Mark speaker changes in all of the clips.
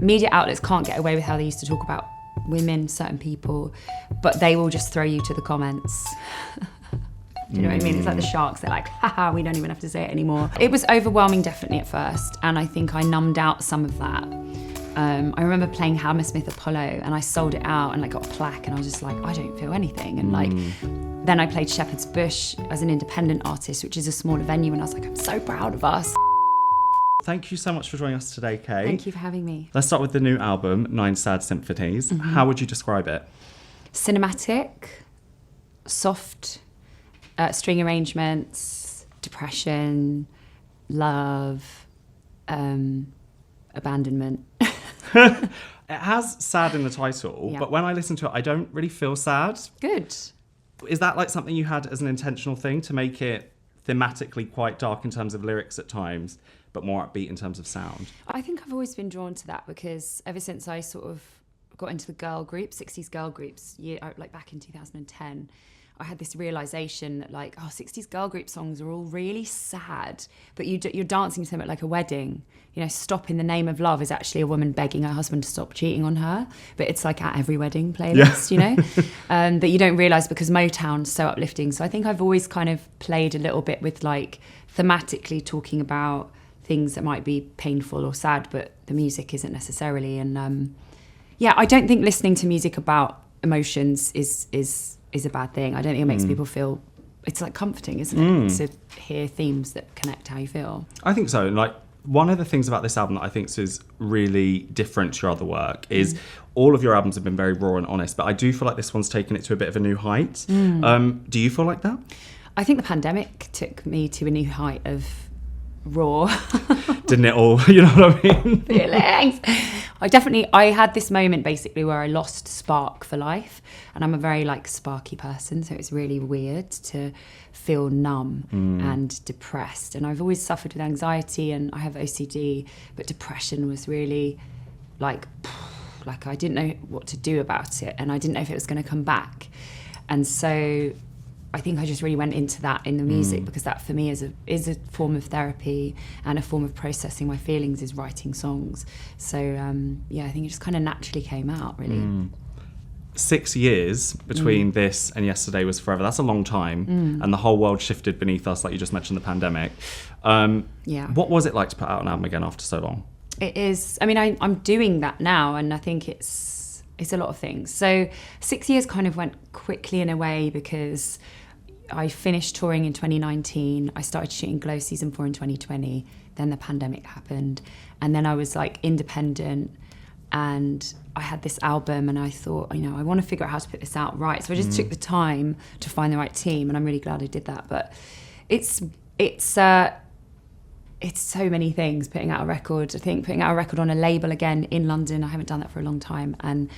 Speaker 1: media outlets can't get away with how they used to talk about women, certain people, but they will just throw you to the comments. Do you know what I mean? It's like the sharks, they're like, haha, we don't even have to say it anymore. It was overwhelming definitely at first, and I think I numbed out some of that. I remember playing Hammersmith Apollo and I sold it out and like got a plaque and I was just like, I don't feel anything. And like, then I played Shepherd's Bush as an independent artist, which is a smaller venue, and I was like, I'm so proud of us.
Speaker 2: Thank you so much for joining us today, Kay.
Speaker 1: Thank you for having me.
Speaker 2: Let's start with the new album, 9 Sad Symphonies. How would you describe it?
Speaker 1: Cinematic, soft, string arrangements, depression, love, abandonment.
Speaker 2: It has sad in the title,
Speaker 1: Yeah.
Speaker 2: but when I listen to it, I don't really feel sad.
Speaker 1: Good.
Speaker 2: Is that like something you had as an intentional thing to make it thematically quite dark in terms of lyrics at times, but more upbeat in terms of sound?
Speaker 1: I think I've always been drawn to that because ever since I sort of got into the girl group, 60s girl groups, like back in 2010, I had this realization that like, 60s girl group songs are all really sad, but you're dancing to them at like a wedding. You know, Stop in the Name of Love is actually a woman begging her husband to stop cheating on her, but it's like at every wedding playlist, you know, that you don't realize because Motown's so uplifting. So I think I've always kind of played a little bit with like thematically talking about things that might be painful or sad, but the music isn't necessarily. And I don't think listening to music about emotions is a bad thing. I don't think it makes people feel, it's like comforting, isn't it? To hear themes that connect how you feel.
Speaker 2: I think so. And like, one of the things about this album that I think is really different to your other work is all of your albums have been very raw and honest, but I do feel like this one's taken it to a bit of a new height. Do you feel like that?
Speaker 1: I think the pandemic took me to a new height of raw.
Speaker 2: Didn't it all? You know what I mean?
Speaker 1: Feelings. I had this moment basically where I lost spark for life, and I'm a very like sparky person, so it's really weird to feel numb and depressed. And I've always suffered with anxiety and I have OCD, but depression was really like I didn't know what to do about it, and I didn't know if it was going to come back. And so I think I just really went into that in the music because that for me is a form of therapy and a form of processing my feelings is writing songs. So I think it just kind of naturally came out really.
Speaker 2: 6 years between this and Yesterday Was Forever. That's a long time. And the whole world shifted beneath us, like you just mentioned, the pandemic. What was it like to put out an album again after so long?
Speaker 1: It is. I mean, I'm doing that now, and I think it's a lot of things. So 6 years kind of went quickly in a way because I finished touring in 2019. I started shooting Glow Season 4 in 2020. Then the pandemic happened. And then I was like independent, and I had this album, and I thought, you know, I want to figure out how to put this out right. So I just took the time to find the right team, and I'm really glad I did that. But it's so many things, putting out a record. I think putting out a record on a label again in London, I haven't done that for a long time, and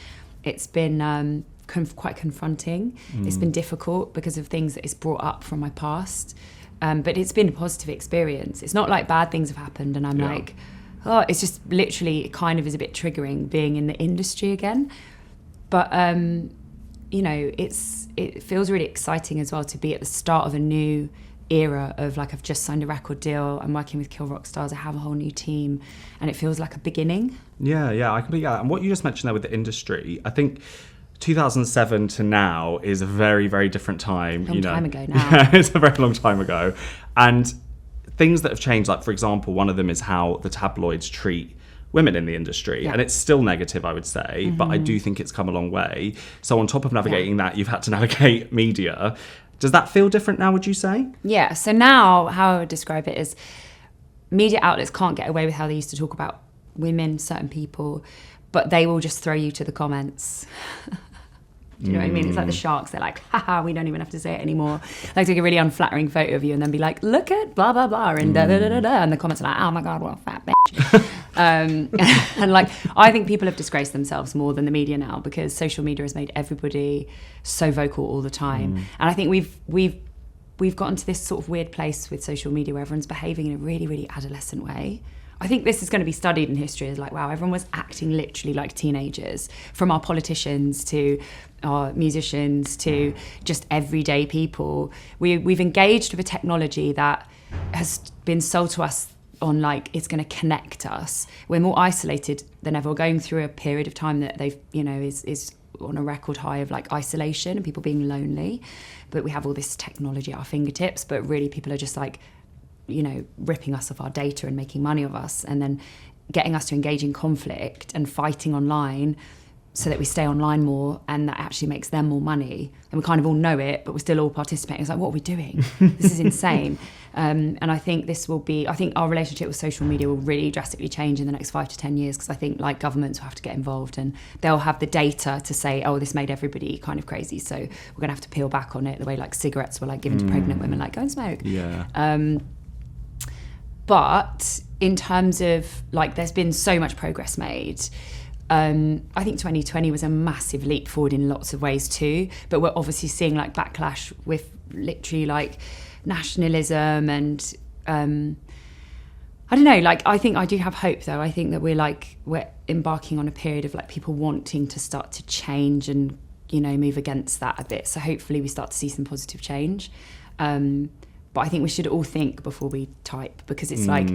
Speaker 1: it's been quite confronting. It's been difficult because of things that it's brought up from my past, but it's been a positive experience. It's not like bad things have happened and I'm like, oh, it's just literally, it kind of is a bit triggering being in the industry again. But it feels really exciting as well to be at the start of a new era of like, I've just signed a record deal, I'm working with Kill Rock Stars, I have a whole new team, and it feels like a beginning. Yeah,
Speaker 2: I completely get that. And what you just mentioned there with the industry, I think 2007 to now is a very, very different time.
Speaker 1: Long time ago now.
Speaker 2: Yeah, it's a very long time ago. And things that have changed, like for example, one of them is how the tabloids treat women in the industry. And it's still negative, I would say, but I do think it's come a long way. So on top of navigating that, you've had to navigate media. Does that feel different now, would you say?
Speaker 1: Yeah, so now how I would describe it is media outlets can't get away with how they used to talk about women, certain people, but they will just throw you to the comments. Do you know what I mean? It's like the sharks, they're like, haha, we don't even have to say it anymore. Like take a really unflattering photo of you and then be like, look at blah, blah, blah, and da, da, da, da, da. And the comments are like, oh my God, what a fat bitch. And like, I think people have disgraced themselves more than the media now because social media has made everybody so vocal all the time. And I think we've gotten to this sort of weird place with social media where everyone's behaving in a really, really adolescent way. I think this is going to be studied in history as like, wow, everyone was acting literally like teenagers, from our politicians to our musicians to just everyday people. We've engaged with a technology that has been sold to us on like it's going to connect us. We're more isolated than ever. We're going through a period of time that they've, you know, is on a record high of like isolation and people being lonely. But we have all this technology at our fingertips, but really people are just like, you know, ripping us of our data and making money of us, and then getting us to engage in conflict and fighting online so that we stay online more, and that actually makes them more money. And we kind of all know it, but we're still all participating. It's like, what are we doing? This is insane. And I think I think our relationship with social media will really drastically change in the next 5 to 10 years, because I think like governments will have to get involved, and they'll have the data to say, oh, this made everybody kind of crazy, so we're going to have to peel back on it, the way like cigarettes were like given to pregnant women, like go and smoke.
Speaker 2: Yeah.
Speaker 1: But in terms of like, there's been so much progress made. I think 2020 was a massive leap forward in lots of ways too, but we're obviously seeing like backlash with literally like nationalism and I don't know, like I think I do have hope though. I think that we're embarking on a period of like people wanting to start to change and, you know, move against that a bit. So hopefully we start to see some positive change. But I think we should all think before we type, because it's like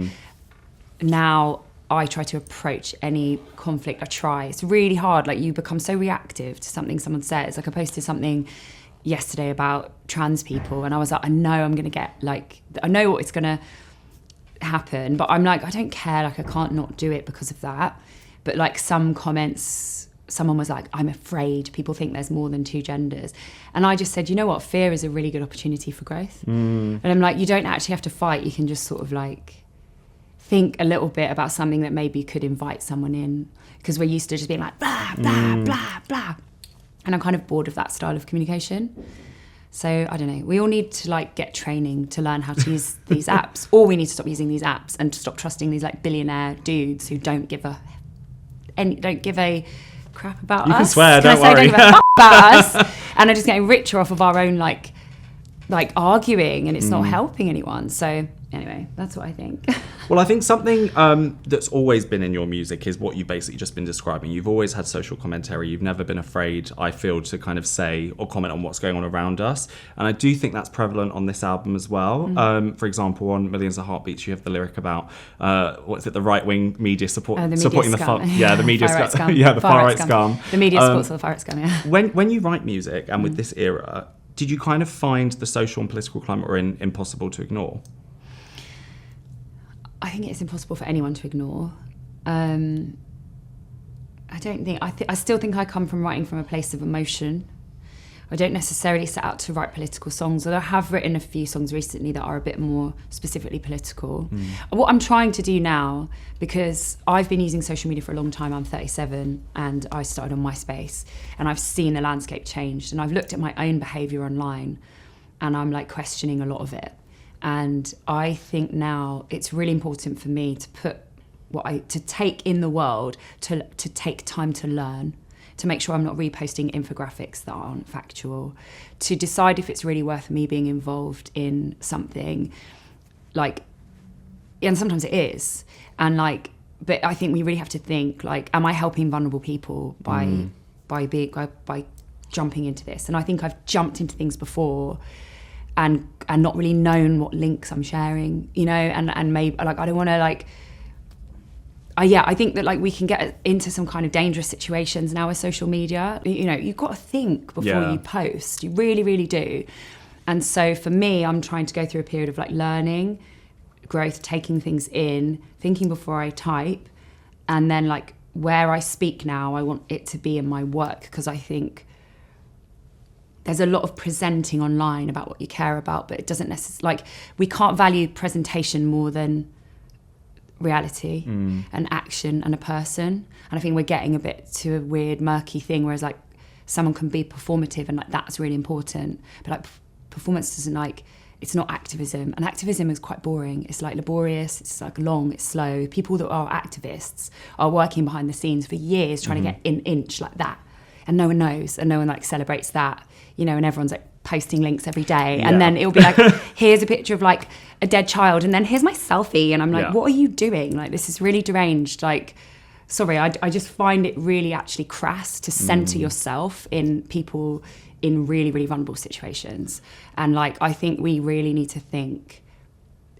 Speaker 1: now I try to approach any conflict. It's really hard. Like you become so reactive to something someone says. Like I posted something yesterday about trans people, and I was like, I know I'm going to get like, I know what it's going to happen, but I'm like, I don't care. Like I can't not do it because of that. But like some comments, someone was like, I'm afraid people think there's more than two genders. And I just said, you know what? Fear is a really good opportunity for growth. And I'm like, you don't actually have to fight. You can just sort of like think a little bit about something that maybe could invite someone in, because we're used to just being like blah blah blah blah, and I'm kind of bored of that style of communication. So I don't know, we all need to like get training to learn how to use these apps, or we need to stop using these apps and to stop trusting these like billionaire dudes who don't give a crap about us.
Speaker 2: You can swear,
Speaker 1: don't
Speaker 2: worry.
Speaker 1: Don't give a about us, and are just getting richer off of our own like arguing, and it's not helping anyone. So anyway, that's what I think.
Speaker 2: Well, I think something that's always been in your music is what you've basically just been describing. You've always had social commentary. You've never been afraid, I feel, to kind of say or comment on what's going on around us. And I do think that's prevalent on this album as well. For example, on Millions of Heartbeats, you have the lyric about, the right-wing media supporting the the media scum. Yeah, the far-right scum.
Speaker 1: The media supports the far-right scum, yeah.
Speaker 2: When you write music, and with this era, did you kind of find the social and political climate we're in impossible to ignore?
Speaker 1: I think it's impossible for anyone to ignore. I still think I come from writing from a place of emotion. I don't necessarily set out to write political songs, although I have written a few songs recently that are a bit more specifically political. What I'm trying to do now, because I've been using social media for a long time, I'm 37 and I started on MySpace, and I've seen the landscape change, and I've looked at my own behaviour online and I'm like questioning a lot of it. And I think now it's really important for me to put to take in the world, to take time to learn, to make sure I'm not reposting infographics that aren't factual, to decide if it's really worth me being involved in something, like, and sometimes it is, and like, but I think we really have to think like, am I helping vulnerable people by jumping into this? And I think I've jumped into things before and not really known what links I'm sharing, you know, and maybe like I don't want to like. I think that like we can get into some kind of dangerous situations now with social media. You know, you've got to think before you post. You really, really do. And so for me, I'm trying to go through a period of like learning, growth, taking things in, thinking before I type, and then like where I speak now, I want it to be in my work, because I think there's a lot of presenting online about what you care about, but it doesn't necessarily, like, we can't value presentation more than reality and action and a person. And I think we're getting a bit to a weird, murky thing, whereas like someone can be performative and like that's really important. But like performance doesn't, like, it's not activism. And activism is quite boring. It's like laborious, it's like long, it's slow. People that are activists are working behind the scenes for years trying to get an inch like that. And no one knows, and no one like celebrates that, you know, and everyone's like posting links every day. And then it'll be like, here's a picture of like a dead child, and then here's my selfie. And I'm like, what are you doing? Like, this is really deranged. Like, sorry, I just find it really actually crass to center yourself in people in really, really vulnerable situations. And like, I think we really need to think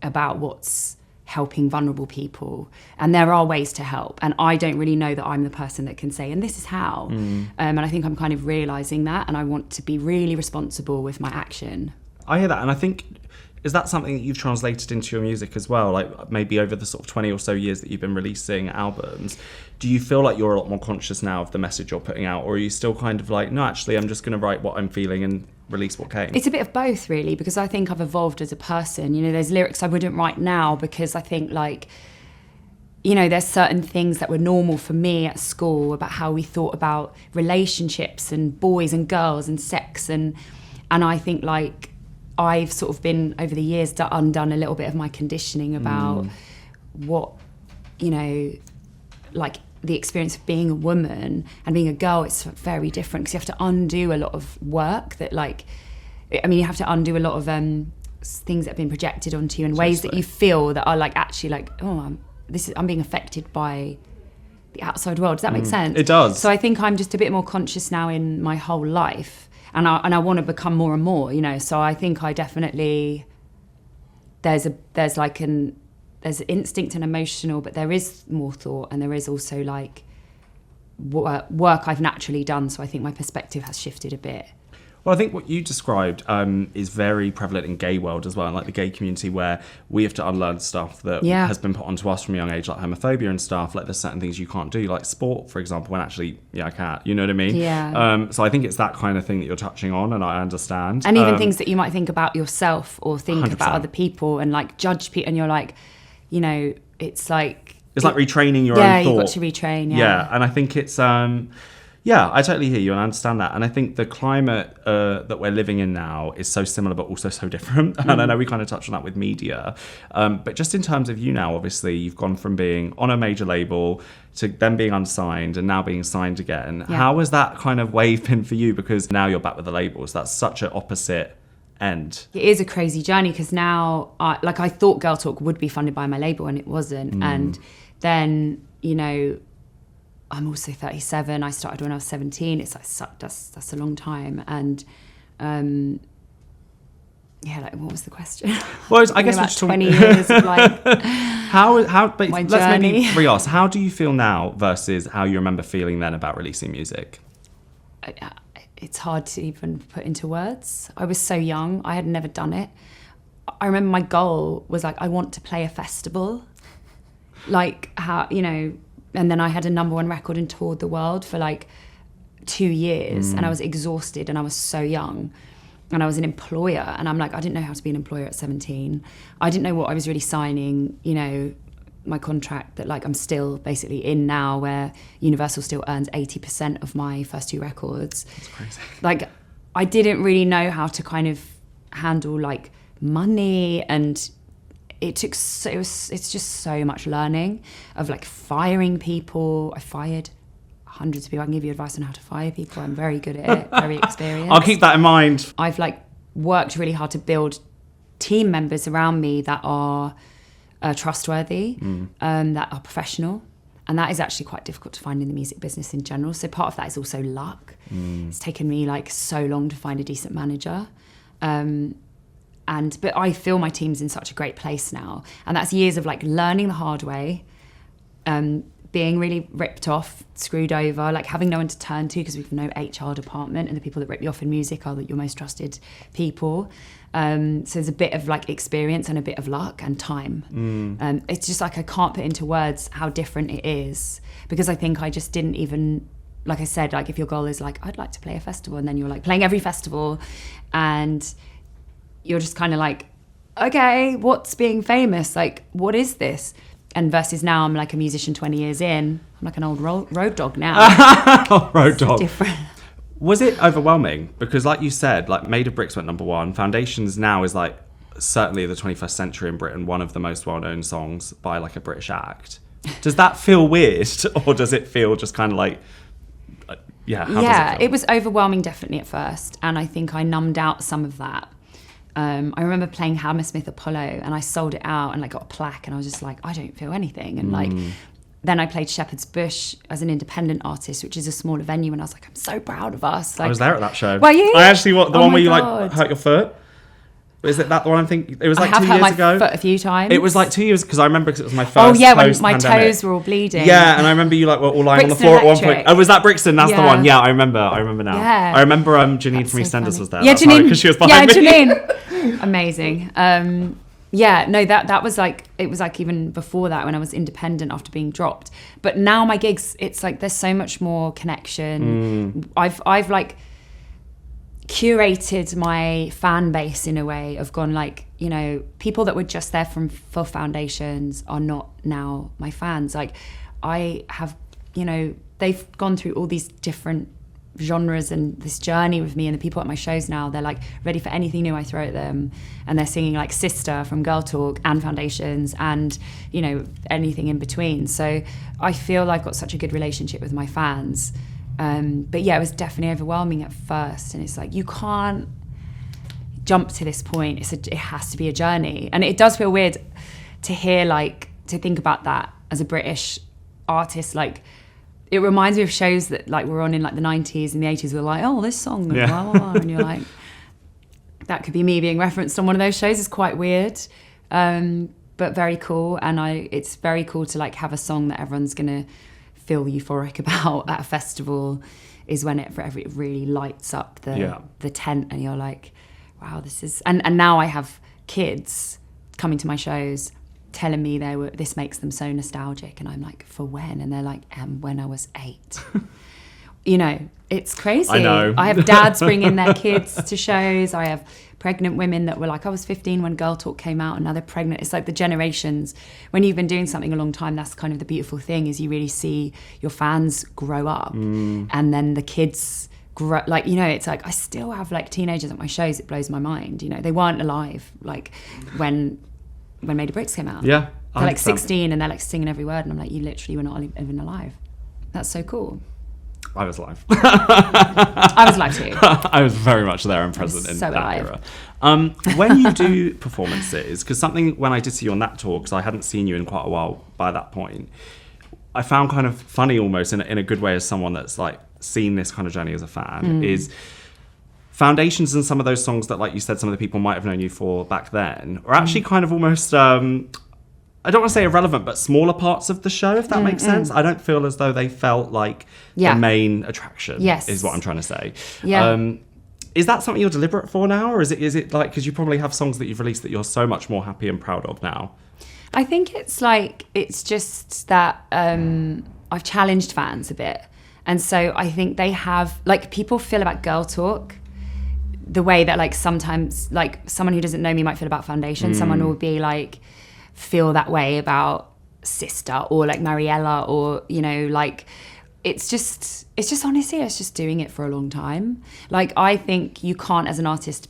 Speaker 1: about what's helping vulnerable people, and there are ways to help, and I don't really know that I'm the person that can say, and this is how. And I think I'm kind of realising that, and I want to be really responsible with my action.
Speaker 2: I hear that, and I think, is that something that you've translated into your music as well? Like maybe over the sort of 20 or so years that you've been releasing albums, do you feel like you're a lot more conscious now of the message you're putting out, or are you still kind of like, no, actually, I'm just going to write what I'm feeling and release what came?
Speaker 1: It's a bit of both, really, because I think I've evolved as a person. You know, there's lyrics I wouldn't write now because I think, like, you know, there's certain things that were normal for me at school about how we thought about relationships and boys and girls and sex, and I think, like, I've sort of been, over the years, undone a little bit of my conditioning about what, you know, like the experience of being a woman and being a girl. It's very different because you have to undo a lot of work that, like, I mean, you have to undo a lot of things that have been projected onto you in ways that you feel that are like actually like, oh, I'm being affected by the outside world. Does that make sense?
Speaker 2: It does.
Speaker 1: So I think I'm just a bit more conscious now in my whole life. And I want to become more and more, you know. So I think I definitely, there's instinct and emotional, but there is more thought, and there is also like work I've naturally done. So I think my perspective has shifted a bit.
Speaker 2: Well, I think what you described is very prevalent in gay world as well, and like the gay community, where we have to unlearn stuff that has been put onto us from a young age, like homophobia and stuff. Like there's certain things you can't do, like sport, for example, when actually, I can't. You know what I mean?
Speaker 1: Yeah.
Speaker 2: So I think it's that kind of thing that you're touching on, and I understand.
Speaker 1: And even things that you might think about yourself or think
Speaker 2: 100%.
Speaker 1: about other people and like judge people, and you're like, you know, it's like...
Speaker 2: It's like retraining your own thought.
Speaker 1: Yeah, you've got to retrain,
Speaker 2: Yeah, and I think it's... Yeah, I totally hear you and I understand that. And I think the climate that we're living in now is so similar but also so different. And I know we kind of touched on that with media. But just in terms of you now, obviously, you've gone from being on a major label to then being unsigned and now being signed again. Yeah. How has that kind of wave been for you? Because now you're back with the labels. That's such an opposite end. It
Speaker 1: is a crazy journey because now, I thought Girl Talk would be funded by my label and it wasn't. And then, you know... I'm also 37. I started when I was 17. It's like that's a long time. And like what was the question?
Speaker 2: Well, I guess
Speaker 1: about 20 years of like
Speaker 2: but
Speaker 1: my
Speaker 2: let's
Speaker 1: journey.
Speaker 2: Maybe re-ask. How do you feel now versus how you remember feeling then about releasing music?
Speaker 1: It's hard to even put into words. I was so young. I had never done it. I remember my goal was like, I want to play a festival. Like how, you know. And then I had a #1 record and toured the world for like 2 years and I was exhausted and I was so young and I was an employer and I'm like, I didn't know how to be an employer at 17. I didn't know what I was really signing, you know, my contract that like I'm still basically in now where Universal still earns 80% of my first 2 records.
Speaker 2: That's crazy.
Speaker 1: Like I didn't really know how to kind of handle like money and it's just so much learning of like firing people. I fired hundreds of people. I can give you advice on how to fire people. I'm very good at it, very experienced.
Speaker 2: I'll keep that in mind.
Speaker 1: I've like worked really hard to build team members around me that are trustworthy, that are professional. And that is actually quite difficult to find in the music business in general. So part of that is also luck. It's taken me like so long to find a decent manager. But I feel my team's in such a great place now. And that's years of like learning the hard way, being really ripped off, screwed over, like having no one to turn to because we've no HR department and the people that rip you off in music are your most trusted people. So there's a bit of like experience and a bit of luck and time. It's just like I can't put into words how different it is because I think I just didn't even, like I said, like if your goal is like, I'd like to play a festival and then you're like playing every festival and you're just kind of like, okay, what's being famous? Like, what is this? And versus now, I'm like a musician 20 years in. I'm like an old road dog now.
Speaker 2: Road dog.
Speaker 1: Different.
Speaker 2: Was it overwhelming? Because like you said, like Made of Bricks went #1. Foundations now is like certainly the 21st century in Britain, one of the most well-known songs by like a British act. Does that feel weird? Or does it feel just kind of like, how does it feel?
Speaker 1: It was overwhelming definitely at first. And I think I numbed out some of that. I remember playing Hammersmith Apollo and I sold it out and like got a plaque and I was just like, I don't feel anything. And like, then I played Shepherd's Bush as an independent artist, which is a smaller venue. And I was like, I'm so proud of us. Like,
Speaker 2: I was there at that show.
Speaker 1: Were you?
Speaker 2: I actually, the one where you like hurt your foot? Is it that the one I'm thinking? It was like
Speaker 1: I have
Speaker 2: 2
Speaker 1: hurt
Speaker 2: years
Speaker 1: my
Speaker 2: ago.
Speaker 1: foot a few times.
Speaker 2: It was like 2 years because I remember because it was my first.
Speaker 1: Oh yeah, when my
Speaker 2: post-pandemic.
Speaker 1: toes were all bleeding.
Speaker 2: Yeah, and I remember you like were all lying on the
Speaker 1: Brixton
Speaker 2: floor at one
Speaker 1: Electric.
Speaker 2: point. Oh, was that Brixton? That's the
Speaker 1: Yeah.
Speaker 2: one. Yeah, I remember now.
Speaker 1: Yeah.
Speaker 2: I remember Janine
Speaker 1: That's
Speaker 2: from
Speaker 1: so
Speaker 2: EastEnders
Speaker 1: funny.
Speaker 2: was there.
Speaker 1: Yeah,
Speaker 2: That's
Speaker 1: Janine.
Speaker 2: because she was behind me.
Speaker 1: Janine. Amazing. Yeah, no, that was like, it was like even before that when I was independent after being dropped. But now my gigs, it's like there's so much more connection. I've like curated my fan base in a way of gone like, you know, people that were just there for foundations are not now my fans. Like I have, you know, they've gone through all these different genres and this journey with me, and the people at my shows now, they're like ready for anything new I throw at them, and they're singing like Sister from Girl Talk and Foundations and, you know, anything in between. So I feel I've got such a good relationship with my fans. But yeah, it was definitely overwhelming at first, and it's like you can't jump to this point. It has to be a journey, and it does feel weird to hear, like, to think about that as a British artist. Like, it reminds me of shows that like were on in like the 90s and the 80s. We're like, oh, this song, blah, blah, blah. And you're like, that could be me being referenced on one of those shows. It's quite weird, but very cool. And it's very cool to like have a song that everyone's gonna feel euphoric about at a festival. Is when it really lights up the tent, and you're like, wow, this is. And now I have kids coming to my shows telling me this makes them so nostalgic, and I'm like, for when? And they're like, when I was 8. You know, it's crazy.
Speaker 2: I know.
Speaker 1: I have dads bringing their kids to shows. I have pregnant women that were like, I was 15 when Girl Talk came out, and now they're pregnant. It's like the generations. When you've been doing something a long time, that's kind of the beautiful thing, is you really see your fans grow up, and then the kids grow. Like, you know, it's like I still have like teenagers at my shows. It blows my mind. You know, they weren't alive like when Made of Bricks came out.
Speaker 2: Yeah.
Speaker 1: They're like 16 and they're like singing every word, and I'm like, you literally were not even alive. That's so cool.
Speaker 2: I was live.
Speaker 1: I was live too.
Speaker 2: I was very much there and present in
Speaker 1: so
Speaker 2: that
Speaker 1: live.
Speaker 2: era. When you do performances, because when I did see you on that tour, because I hadn't seen you in quite a while by that point, I found kind of funny almost in a good way as someone that's like seen this kind of journey as a fan, is Foundations and some of those songs that, like you said, some of the people might have known you for back then are actually kind of almost, I don't want to say irrelevant, but smaller parts of the show, if that makes sense. I don't feel as though they felt like the main attraction, is what I'm trying to say.
Speaker 1: Yeah.
Speaker 2: Is that something you're deliberate for now? Or is it like, because you probably have songs that you've released that you're so much more happy and proud of now?
Speaker 1: I think it's just that I've challenged fans a bit. And so I think they have, like, people feel about Girl Talk the way that, like, sometimes, like, someone who doesn't know me might feel about Foundation. Someone will be like, feel that way about Sister or like Mariella, or, you know, like, it's just honestly, it's just doing it for a long time. Like, I think you can't, as an artist,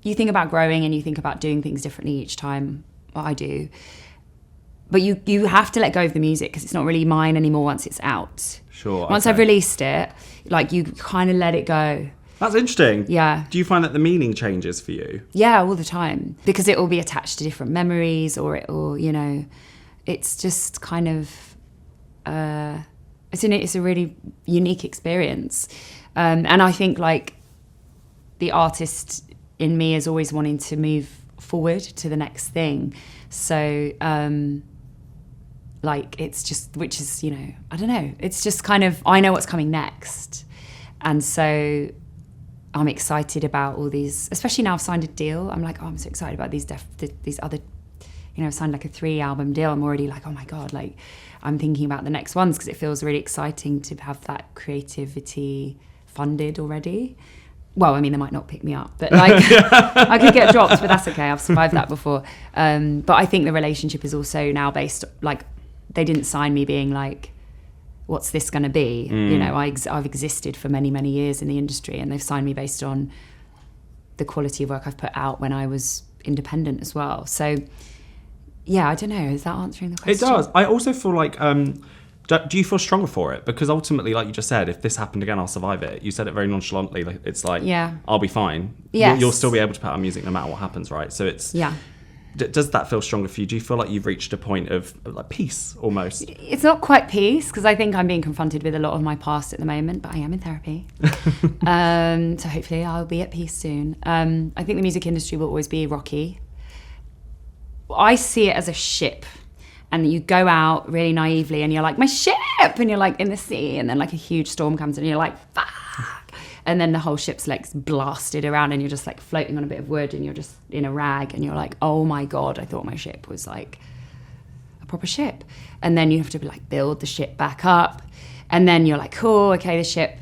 Speaker 1: you think about growing and you think about doing things differently each time. Well, I do. But you have to let go of the music, because it's not really mine anymore once it's out.
Speaker 2: Sure.
Speaker 1: Once I've released it, like, you kind of let it go.
Speaker 2: That's interesting.
Speaker 1: Yeah.
Speaker 2: Do you find that the meaning changes for you?
Speaker 1: Yeah, all the time. Because it will be attached to different memories, or you know, it's just kind of, it's a really unique experience. And I think, like, the artist in me is always wanting to move forward to the next thing. So, like, it's just, which is, you know, I don't know. It's just kind of, I know what's coming next. And so I'm excited about all these, especially now I've signed a deal. I'm like, oh, I'm so excited about these other, you know, I've signed like a 3-album deal. I'm already like, oh my God, like, I'm thinking about the next ones, because it feels really exciting to have that creativity funded already. Well, I mean, they might not pick me up, but like, I could get dropped, but that's okay. I've survived that before. But I think the relationship is also now based, like, they didn't sign me being like, what's this going to be? You know, I've existed for many, many years in the industry, and they've signed me based on the quality of work I've put out when I was independent as well. So, yeah, I don't know. Is that answering the question?
Speaker 2: It does. I also feel like, do you feel stronger for it? Because ultimately, like you just said, if this happened again, I'll survive it. You said it very nonchalantly. Like, it's like, I'll be fine.
Speaker 1: Yes.
Speaker 2: You'll still be able to put out music no matter what happens, right? So it's...
Speaker 1: Yeah.
Speaker 2: Does that feel stronger for you? Do you feel like you've reached a point of like peace almost?
Speaker 1: It's not quite peace, because I think I'm being confronted with a lot of my past at the moment, but I am in therapy. So hopefully I'll be at peace soon. I think the music industry will always be rocky. I see it as a ship, and you go out really naively and you're like, my ship, and you're like in the sea, and then like a huge storm comes and you're like, fuck, and then the whole ship's like blasted around and you're just like floating on a bit of wood and you're just in a rag and you're like, oh my god, I thought my ship was like a proper ship. And then you have to like build the ship back up, and then you're like, cool, okay, the ship,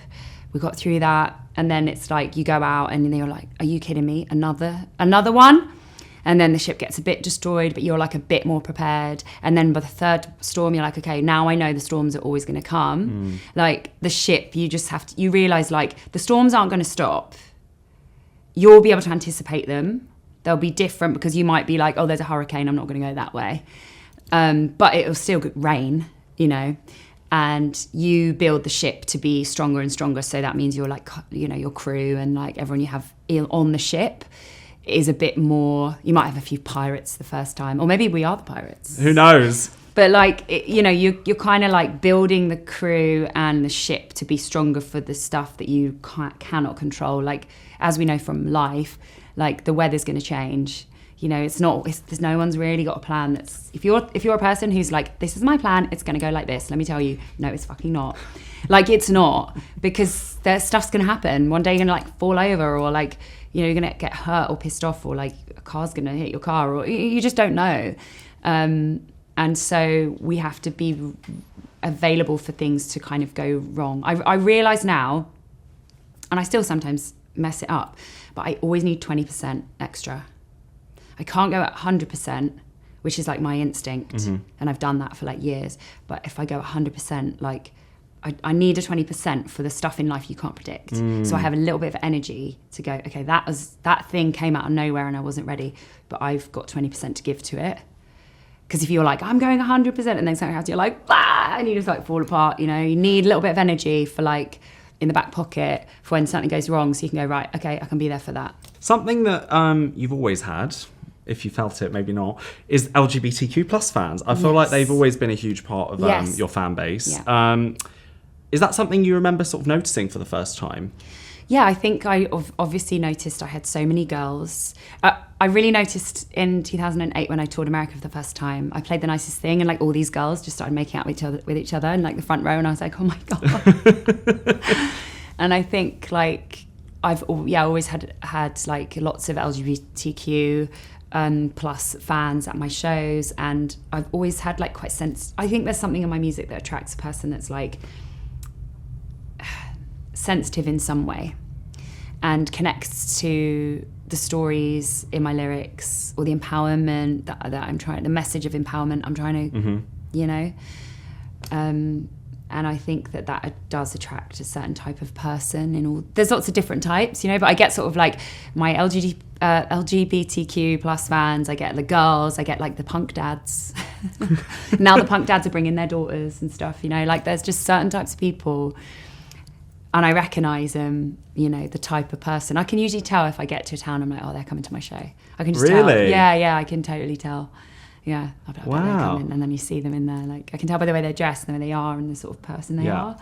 Speaker 1: we got through that. And then it's like you go out and then you're like, are you kidding me, another one? And then the ship gets a bit destroyed, but you're like a bit more prepared. And then by the third storm, you're like, okay, now I know the storms are always going to come. Like the ship, you just have to, you realize like the storms aren't going to stop. You'll be able to anticipate them. They'll be different because you might be like, oh, there's a hurricane, I'm not going to go that way. But it'll still rain, you know. And you build the ship to be stronger and stronger. So that means you're like, you know, your crew and like everyone you have on the ship is a bit more, you might have a few pirates the first time, or maybe we are the pirates.
Speaker 2: Who knows?
Speaker 1: But like, you know, you're kind of like building the crew and the ship to be stronger for the stuff that you cannot control. Like, as we know from life, like the weather's going to change. You know, there's no one's really got a plan. That's if you're a person who's like, this is my plan, it's going to go like this. Let me tell you, no, it's fucking not. Like, it's not, because there's stuff's going to happen. One day you're going to like fall over, or like, you know, you're going to get hurt or pissed off, or like a car's going to hit your car, or you just don't know. And so we have to be available for things to kind of go wrong. I realise now, and I still sometimes mess it up, but I always need 20% extra. I can't go at 100%, which is like my instinct, and I've done that for like years. But if I go 100%, like I need a 20% for the stuff in life you can't predict. So I have a little bit of energy to go, okay, that thing came out of nowhere and I wasn't ready, but I've got 20% to give to it. Because if you're like, I'm going 100%, and then something happens, you're like, ah, and you just like fall apart. You know, you need a little bit of energy for like in the back pocket for when something goes wrong, so you can go, right, okay, I can be there for that. Something
Speaker 2: that you've always had, if you felt it, maybe not, is LGBTQ plus fans. I feel like they've always been a huge part of your fan base. Yeah. Is that something you remember sort of noticing for the first time?
Speaker 1: Yeah, I think I obviously noticed I had so many girls. I really noticed in 2008 when I toured America for the first time. I played The Nicest Thing, and like all these girls just started making out with each other in like the front row, and I was like, oh my god. And I think like I've always had like lots of LGBTQ plus fans at my shows, and I've always had like quite I think there's something in my music that attracts a person that's like sensitive in some way and connects to the stories in my lyrics, or the empowerment that I'm trying, the message of empowerment I'm trying to, you know, and I think that does attract a certain type of person. There's lots of different types, you know, but I get sort of like my LGBTQ plus fans, I get the girls, I get like the punk dads. Now the punk dads are bringing their daughters and stuff, you know, like there's just certain types of people. And I recognise them, you know, the type of person. I can usually tell if I get to a town, I'm like, oh, they're coming to my show. I can just tell.
Speaker 2: Really?
Speaker 1: Yeah, I can totally tell. Yeah. I'll be like,
Speaker 2: wow.
Speaker 1: They're coming. And then you see them in there. Like, I can tell by the way they're dressed and the way they are and the sort of person they are.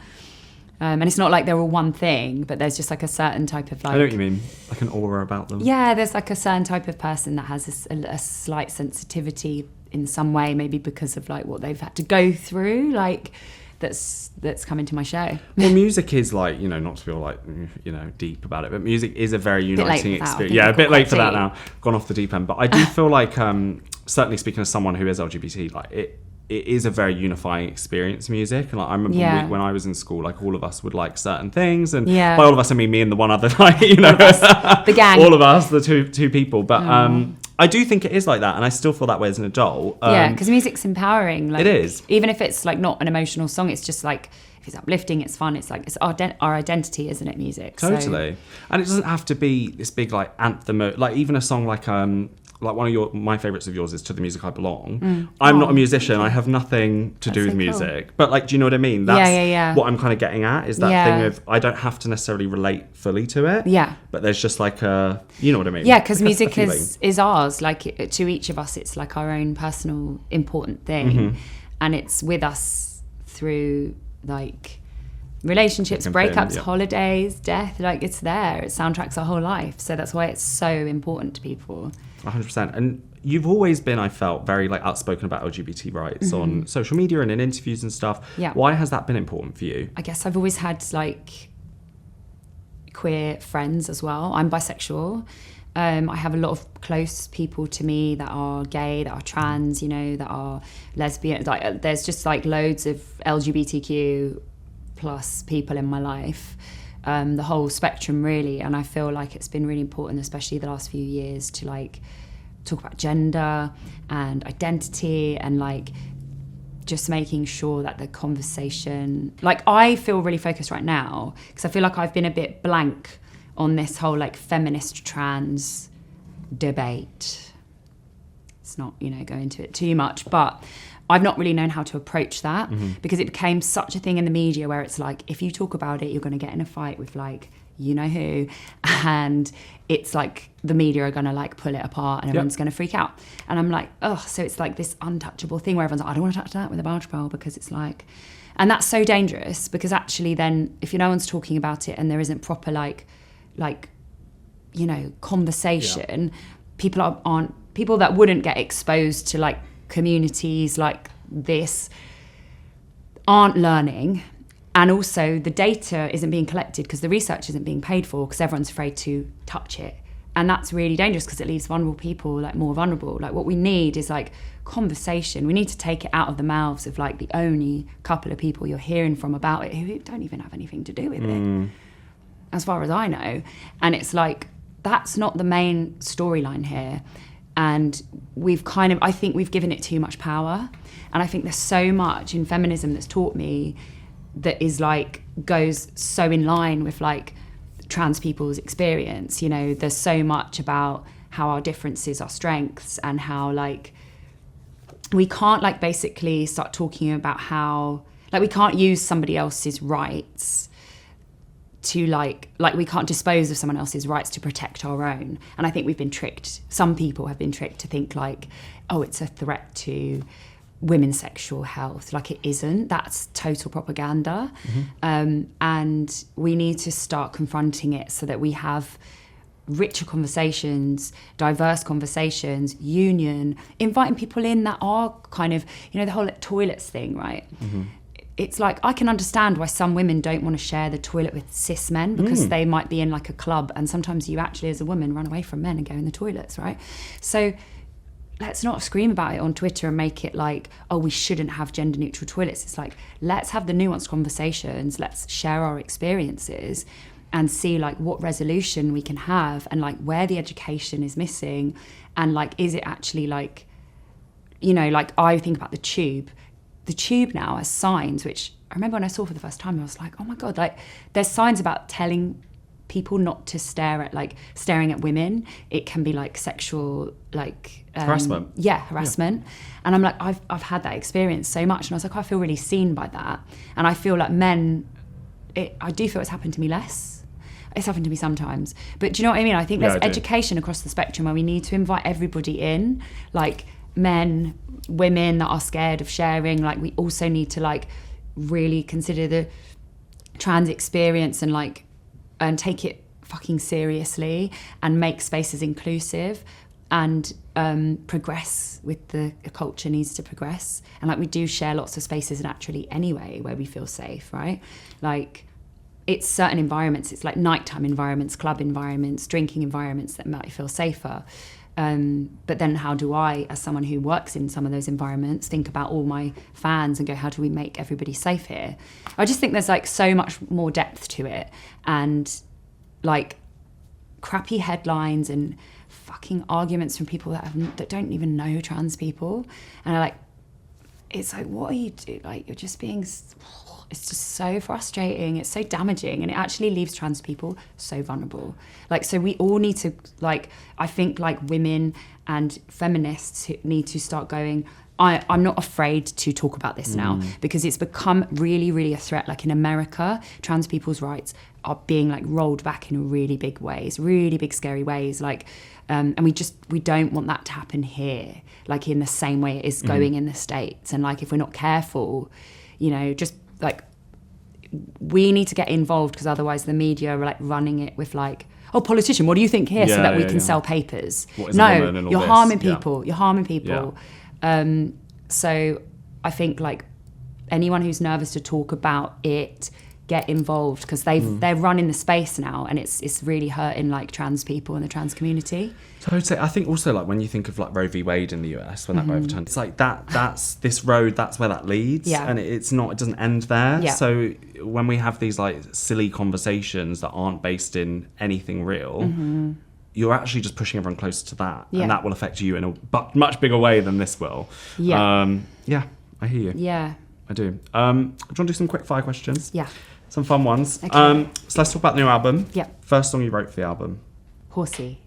Speaker 1: And it's not like they're all one thing, but there's just like a certain type of like...
Speaker 2: I know what you mean. Like an aura about them.
Speaker 1: Yeah, there's like a certain type of person that has a slight sensitivity in some way, maybe because of like what they've had to go through. Like... That's coming to my show.
Speaker 2: Well, music is like, you know, not to feel like, you know, deep about it, but music is a very uniting experience. Yeah, a bit late for that now. Gone off the deep end. But I do feel like, certainly speaking as someone who is LGBT, like it is a very unifying experience, music. And like I remember when I was in school, like all of us would like certain things. And by all of us, I mean me and the one other, like, you know,
Speaker 1: the gang.
Speaker 2: All of us, the two people. But I do think it is like that, and I still feel that way as an adult.
Speaker 1: Yeah, because music's empowering. Like,
Speaker 2: it is.
Speaker 1: Even if it's like not an emotional song, it's just like, if it's uplifting, it's fun. It's like, it's our identity, isn't it, music?
Speaker 2: Totally. So. And it doesn't have to be this big like anthem, like even a song like like one of my favourites of yours is To the Music I Belong. I'm not a musician. I have nothing to do with music. Cool. But like, do you know what I mean? That's what I'm kind of getting at, is that thing of, I don't have to necessarily relate fully to it. Yeah. But there's just like a, you know what I mean?
Speaker 1: Yeah, because music is ours. Like, to each of us, it's like our own personal important thing. And it's with us through like relationships, breakups, holidays, death. Like, it's there. It soundtracks our whole life. So that's why it's so important to people.
Speaker 2: 100%. And you've always been, I felt, very like outspoken about LGBT rights on social media and in interviews and stuff. Yeah. Why has that been important for you?
Speaker 1: I guess I've always had like queer friends as well. I'm bisexual. I have a lot of close people to me that are gay, that are trans, you know, that are lesbian. Like, there's just like loads of LGBTQ plus people in my life. The whole spectrum really, and I feel like it's been really important, especially the last few years, to like talk about gender and identity and like just making sure that the conversation, like, I feel really focused right now because I feel like I've been a bit blank on this whole like feminist trans debate. It's not, you know, go into it too much, but I've not really known how to approach that because it became such a thing in the media where it's like, if you talk about it, you're going to get in a fight with like, you know who, and it's like the media are going to like pull it apart and everyone's going to freak out. And I'm like, oh, so it's like this untouchable thing where everyone's like, I don't want to touch that with a barge pole because it's like, and that's so dangerous because actually then if no one's talking about it and there isn't proper like, you know, conversation, people aren't people that wouldn't get exposed to like communities like this aren't learning, and also the data isn't being collected because the research isn't being paid for because everyone's afraid to touch it, and that's really dangerous because it leaves vulnerable people like more vulnerable. Like, what we need is like conversation. We need to take it out of the mouths of like the only couple of people you're hearing from about it who don't even have anything to do with it, as far as I know. And it's like, that's not the main storyline here. And I think we've given it too much power. And I think there's so much in feminism that's taught me that is like, goes so in line with like trans people's experience. You know, there's so much about how our differences are strengths and how like, we can't like basically start talking about how, like, we can't use somebody else's rights to like we can't dispose of someone else's rights to protect our own. And I think we've been tricked. Some people have been tricked to think like, oh, it's a threat to women's sexual health. Like, it isn't. That's total propaganda. And we need to start confronting it so that we have richer conversations, diverse conversations, union, inviting people in that are kind of, you know, the whole toilets thing, right? It's like, I can understand why some women don't want to share the toilet with cis men because they might be in like a club, and sometimes you actually as a woman run away from men and go in the toilets, right? So let's not scream about it on Twitter and make it like, oh, we shouldn't have gender neutral toilets. It's like, let's have the nuanced conversations, let's share our experiences and see like what resolution we can have and like where the education is missing, and like, is it actually like, you know, like I think about the tube now has signs, which I remember when I saw for the first time, I was like, oh my God, like there's signs about telling people not to stare at, like staring at women. It can be like sexual, like
Speaker 2: harassment.
Speaker 1: Yeah, harassment. And I'm like, I've had that experience so much, and I was like, I feel really seen by that. And I feel like men, I do feel it's happened to me less. It's happened to me sometimes, but do you know what I mean? I think there's education across the spectrum where we need to invite everybody in, like men, women that are scared of sharing. Like, we also need to like really consider the trans experience and like, and take it fucking seriously and make spaces inclusive and progress with the culture needs to progress. And like, we do share lots of spaces naturally anyway where we feel safe, right? Like, it's certain environments, it's like nighttime environments, club environments, drinking environments that might feel safer. But then how do I, as someone who works in some of those environments, think about all my fans and go, how do we make everybody safe here? I just think there's like so much more depth to it, and like crappy headlines and fucking arguments from people that don't even know trans people. And I like, it's like, what are you doing? Like, you're just being, it's just so frustrating. It's so damaging, and it actually leaves trans people so vulnerable. Like, so we all need to, like, I think like women and feminists who need to start going, I'm not afraid to talk about this now, because it's become really, really a threat. Like in America, trans people's rights are being like rolled back in really big ways, really big, scary ways. Like, and we don't want that to happen here, like in the same way it is going in the States. And like, if we're not careful, you know, just like, we need to get involved, because otherwise the media are like running it with like, oh, politician, what do you think here? So that we can sell papers. No, you're harming people. You're harming people. So I think like anyone who's nervous to talk about it, get involved, because they're running the space now, and it's really hurting like trans people and the trans community.
Speaker 2: So I would say, I think also like when you think of like Roe v. Wade in the US, when that got overturned, it's like that's this road, that's where that leads, and it doesn't end there. So when we have these like silly conversations that aren't based in anything real, you're actually just pushing everyone closer to that, and that will affect you in a much bigger way than this will. I hear you. I do. Do you want to do some quick fire questions? Some fun ones. Okay. So let's talk about the new album. First song you wrote for the album?
Speaker 1: Horsey.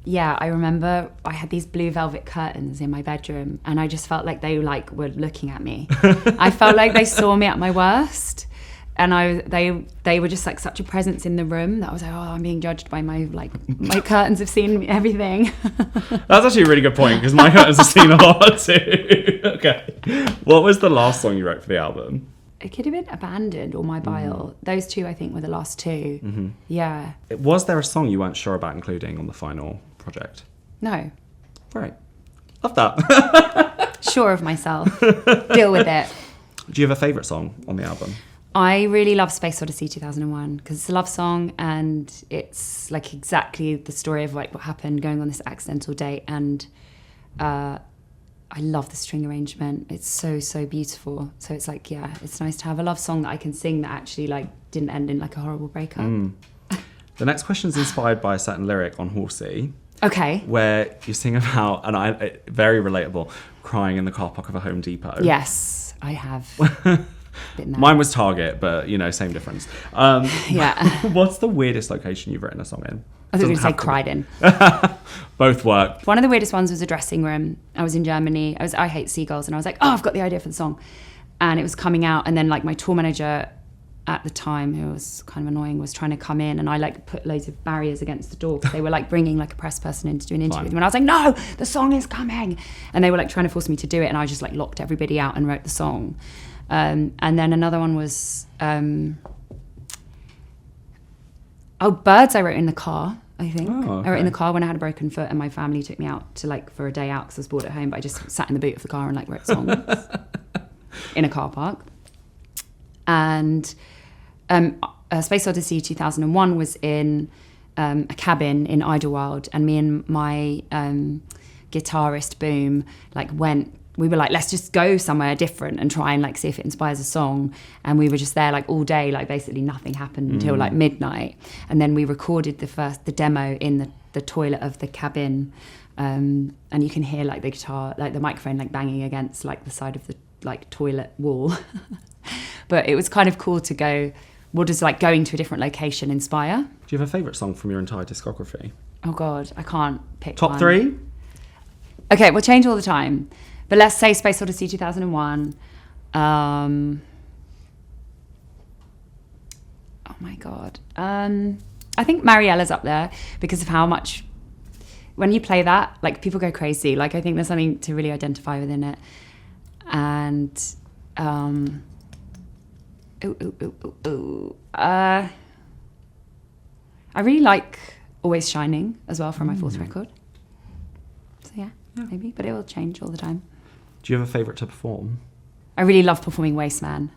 Speaker 1: Yeah, I remember I had these blue velvet curtains in my bedroom, and I just felt like they like were looking at me. I felt like they saw me at my worst, and they were just like such a presence in the room that I was like, oh, I'm being judged by my curtains have seen everything.
Speaker 2: That's actually a really good point, because my curtains have seen a lot too. Okay. What was the last song you wrote for the album?
Speaker 1: It could have been Abandoned or My Bile. Those two, I think, were the last two. Yeah.
Speaker 2: Was there a song you weren't sure about including on the final project?
Speaker 1: No.
Speaker 2: Right. Love that.
Speaker 1: Sure of myself. Deal with it.
Speaker 2: Do you have a favourite song on the album?
Speaker 1: I really love Space Odyssey 2001, because it's a love song, and it's like exactly the story of like what happened going on this accidental date, and I love the string arrangement. It's so, so beautiful. So it's like, yeah, it's nice to have a love song that I can sing that actually like didn't end in like a horrible breakup.
Speaker 2: The next question is inspired by a certain lyric on Horsey.
Speaker 1: Okay.
Speaker 2: Where you sing about, and very relatable, crying in the car park of a Home Depot.
Speaker 1: Yes, I have.
Speaker 2: Mine was Target, but you know, same difference. What's the weirdest location you've written a song in?
Speaker 1: I was going to say cried in.
Speaker 2: Both work.
Speaker 1: One of the weirdest ones was a dressing room. I was in Germany. I hate seagulls, and I was like, oh, I've got the idea for the song. And it was coming out, and then like my tour manager at the time, who was kind of annoying, was trying to come in, and I like put loads of barriers against the door, because they were like bringing like a press person in to do an interview with them, and I was like, no, the song is coming, and they were like trying to force me to do it, and I just like locked everybody out and wrote the song. And then another one was Birds. I wrote in the car, I think. I wrote in the car when I had a broken foot, and my family took me out to like for a day out because I was bored at home, but I just sat in the boot of the car and like wrote songs in a car park. And Space Odyssey 2001 was in a cabin in Idlewild, and me and my guitarist Boom we were like, let's just go somewhere different and try and like see if it inspires a song. And we were just there like all day, like basically nothing happened until like midnight. And then we recorded the demo in the toilet of the cabin. And you can hear like the guitar, like the microphone like banging against like the side of the like toilet wall. But it was kind of cool to go, what does like going to a different location inspire?
Speaker 2: Do you have a favourite song from your entire discography?
Speaker 1: Oh God, I can't pick
Speaker 2: Top
Speaker 1: one.
Speaker 2: 3?
Speaker 1: Okay, we'll change all the time. But let's say Space Odyssey 2001. Oh my God. I think Mariella's up there because of how much, when you play that, like people go crazy. Like I think there's something to really identify within it. And I really like Always Shining as well from my fourth record. So yeah, maybe, but it will change all the time.
Speaker 2: Do you have a favourite to perform?
Speaker 1: I really love performing Waste Man.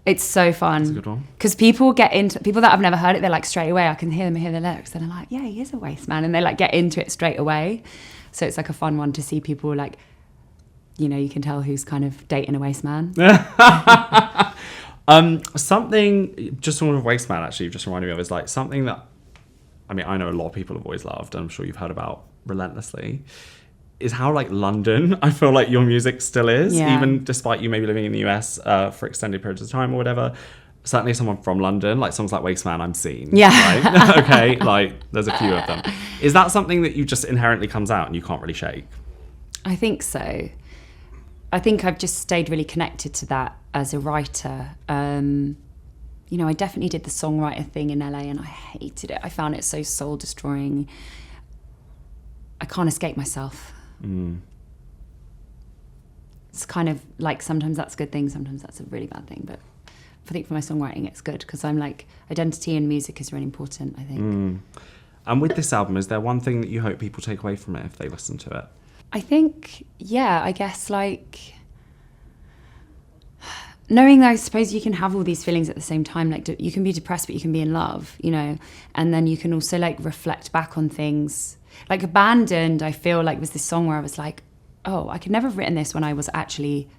Speaker 1: It's so fun.
Speaker 2: That's a good one.
Speaker 1: Because people that have never heard it, they're like straight away, I can hear them hear the lyrics, and they're like, yeah, he is a waste man. And they like get into it straight away. So it's like a fun one to see people like, you know, you can tell who's kind of dating a waste man.
Speaker 2: Something, just on Waste Man actually, just reminded me of is like something that, I mean, I know a lot of people have always loved, and I'm sure you've heard about relentlessly, is how like London I feel like your music still is,
Speaker 1: Yeah.
Speaker 2: even despite you maybe living in the US for extended periods of time or whatever. Certainly someone from London, like songs like Waste Man, I'm seen.
Speaker 1: Yeah.
Speaker 2: Right? Okay, like there's a few of them. Is that something that you just inherently comes out and you can't really shake?
Speaker 1: I think so. I think I've just stayed really connected to that as a writer. You know, I definitely did the songwriter thing in LA and I hated it. I found it so soul destroying. I can't escape myself. It's kind of like sometimes that's a good thing, sometimes that's a really bad thing. But I think for my songwriting, it's good because I'm like, identity in music is really important, I think.
Speaker 2: And with this album, is there one thing that you hope people take away from it if they listen to it?
Speaker 1: I think, yeah, I guess like knowing that I suppose you can have all these feelings at the same time. Like you can be depressed, but you can be in love, you know, and then you can also like reflect back on things. Like Abandoned, I feel like was this song where I was like, oh, I could never have written this when I was actually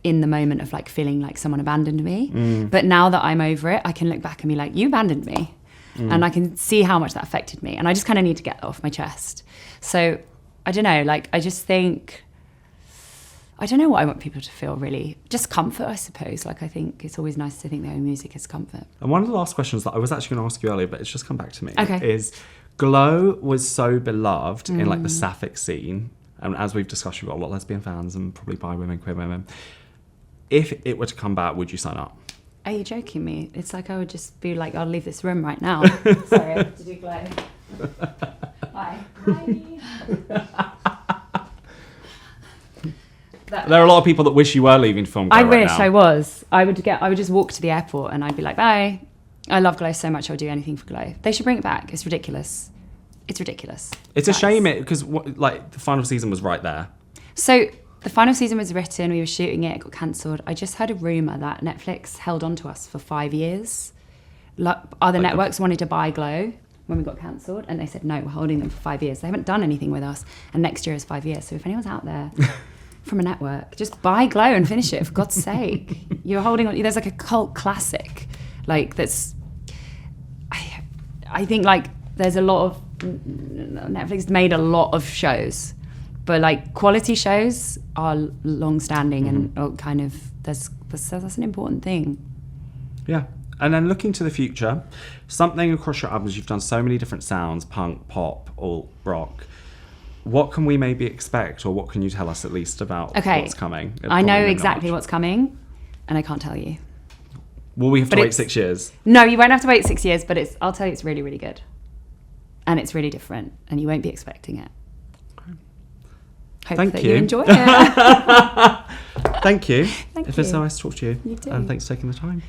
Speaker 1: in the moment of like feeling like someone abandoned me. But now that I'm over it, I can look back and be like, you abandoned me. And I can see how much that affected me. And I just kind of need to get that off my chest. So I don't know, like I just think, I don't know what I want people to feel really. Just comfort, I suppose. Like I think it's always nice to think their own music is comfort.
Speaker 2: And one of the last questions that I was actually going to ask you earlier, but it's just come back to me,
Speaker 1: Okay.
Speaker 2: is Glow was so beloved in like the sapphic scene. And as we've discussed, you've got a lot of lesbian fans and probably bi women, queer women. If it were to come back, would you sign up?
Speaker 1: Are you joking me? It's like I would just be like, I'll leave this room right now. Sorry, I have to do Glow. Bye.
Speaker 2: There are a lot of people that wish you were leaving film Glow
Speaker 1: I
Speaker 2: right
Speaker 1: wish
Speaker 2: now.
Speaker 1: I was. I would just walk to the airport and I'd be like, bye. I love Glow so much, I'll do anything for Glow. They should bring it back. It's ridiculous. It's ridiculous.
Speaker 2: It's a shame because like the final season was right there.
Speaker 1: So the final season was written, we were shooting it got cancelled. I just heard a rumour that Netflix held on to us for 5 years. Other networks wanted to buy Glow when we got cancelled and they said, no, we're holding them for 5 years. They haven't done anything with us and next year is 5 years. So if anyone's out there from a network, just buy Glow and finish it, for God's sake. You're holding on, there's like a cult classic. Like that's, I think like there's a lot of, Netflix made a lot of shows, but like quality shows are long-standing and are kind of that's an important thing.
Speaker 2: Yeah. And then looking to the future, something across your albums, you've done so many different sounds, punk, pop, alt, rock. What can we maybe expect, or what can you tell us at least about what's coming?
Speaker 1: I know exactly what's coming and I can't tell you.
Speaker 2: Will we have to wait 6 years?
Speaker 1: No, you won't have to wait 6 years, but I'll tell you it's really, really good. And it's really different, and you won't be expecting it.
Speaker 2: Okay.
Speaker 1: Hope
Speaker 2: Thank
Speaker 1: that
Speaker 2: you.
Speaker 1: you enjoy it.
Speaker 2: Thank you.
Speaker 1: Thank
Speaker 2: If it's
Speaker 1: you.
Speaker 2: so nice to talk to you.
Speaker 1: You too.
Speaker 2: And thanks for taking the time.